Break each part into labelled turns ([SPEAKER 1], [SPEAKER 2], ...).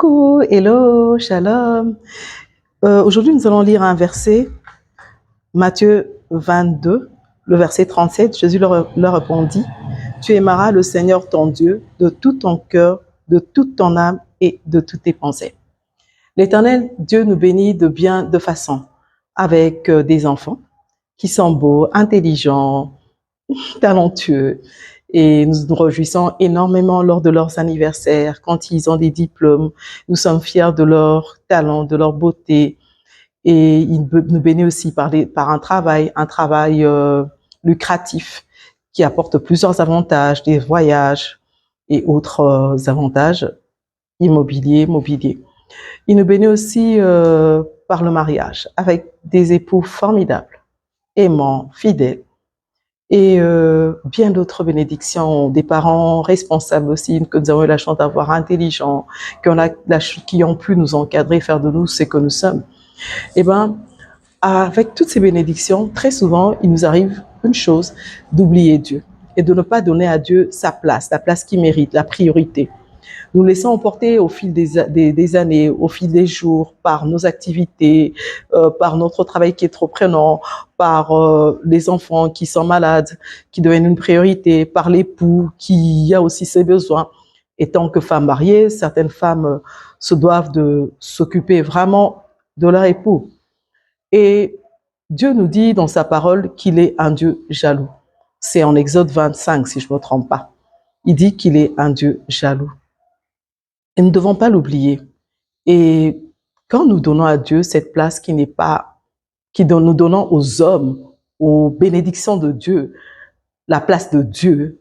[SPEAKER 1] Coucou, hello, shalom. Aujourd'hui, nous allons lire un verset, Matthieu 22, le verset 37. Jésus leur répondit, « Tu aimeras le Seigneur ton Dieu de tout ton cœur, de toute ton âme et de toutes tes pensées. » L'Éternel, Dieu nous bénit de bien de façon, avec des enfants qui sont beaux, intelligents, talentueux. Et nous nous réjouissons énormément lors de leurs anniversaires, quand ils ont des diplômes. Nous sommes fiers de leur talent, de leur beauté. Et il nous bénit aussi par un travail lucratif qui apporte plusieurs avantages, des voyages et autres avantages mobiliers. Il nous bénit aussi par le mariage, avec des époux formidables, aimants, fidèles. Et bien d'autres bénédictions, des parents responsables aussi, que nous avons eu la chance d'avoir intelligents, qui ont pu nous encadrer, faire de nous ce que nous sommes. Et bien, avec toutes ces bénédictions, très souvent, il nous arrive une chose, d'oublier Dieu et de ne pas donner à Dieu sa place, la place qu'il mérite, la priorité. Nous laissons emporter au fil des années, au fil des jours, par nos activités, par notre travail qui est trop prenant, par les enfants qui sont malades, qui deviennent une priorité, par l'époux qui a aussi ses besoins. Et tant que femme mariée, certaines femmes se doivent de s'occuper vraiment de leur époux. Et Dieu nous dit dans sa parole qu'il est un Dieu jaloux. C'est en Exode 25, si je ne me trompe pas. Il dit qu'il est un Dieu jaloux. Et nous ne devons pas l'oublier. Et quand nous donnons à Dieu cette place nous donnons aux hommes, aux bénédictions de Dieu, la place de Dieu,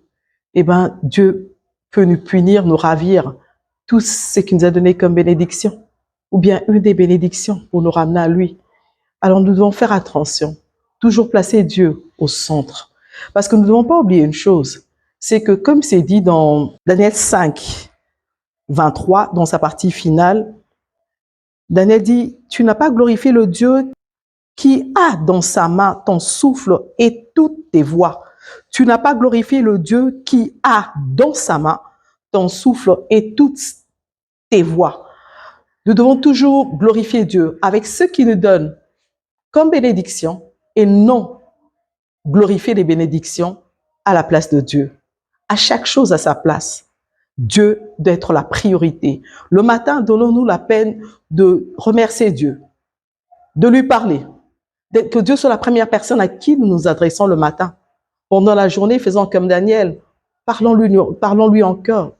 [SPEAKER 1] eh ben, Dieu peut nous punir, nous ravir tout ce qu'il nous a donné comme bénédiction, ou bien une des bénédictions pour nous ramener à lui. Alors nous devons faire attention, toujours placer Dieu au centre. Parce que nous ne devons pas oublier une chose, c'est que comme c'est dit dans Daniel 5, 23, dans sa partie finale, Daniel dit, « Tu n'as pas glorifié le Dieu qui a dans sa main ton souffle et toutes tes voix. Tu n'as pas glorifié le Dieu qui a dans sa main ton souffle et toutes tes voix. » Nous devons toujours glorifier Dieu avec ce qu'il nous donne comme bénédiction et non glorifier les bénédictions à la place de Dieu. À chaque chose à sa place. Dieu doit être la priorité. Le matin, donnons-nous la peine de remercier Dieu, de lui parler, que Dieu soit la première personne à qui nous nous adressons le matin. Pendant la journée, faisons comme Daniel, parlons-lui encore.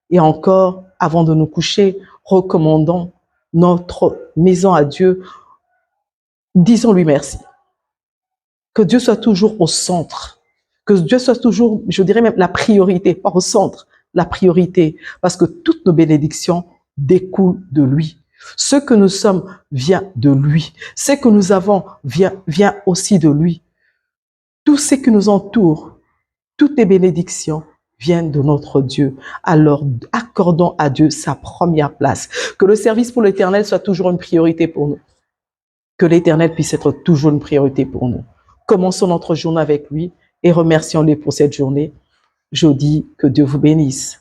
[SPEAKER 1] Et encore, avant de nous coucher, recommandons notre maison à Dieu. Disons-lui merci. Que Dieu soit toujours au centre. Que Dieu soit toujours, je dirais même, la priorité, pas au centre, la priorité. Parce que toutes nos bénédictions découlent de lui. Ce que nous sommes vient de lui. Ce que nous avons vient aussi de lui. Tout ce qui nous entoure, toutes les bénédictions viennent de notre Dieu. Alors, accordons à Dieu sa première place. Que le service pour l'Éternel soit toujours une priorité pour nous. Que l'Éternel puisse être toujours une priorité pour nous. Commençons notre journée avec lui et remercions-le pour cette journée. Je dis que Dieu vous bénisse.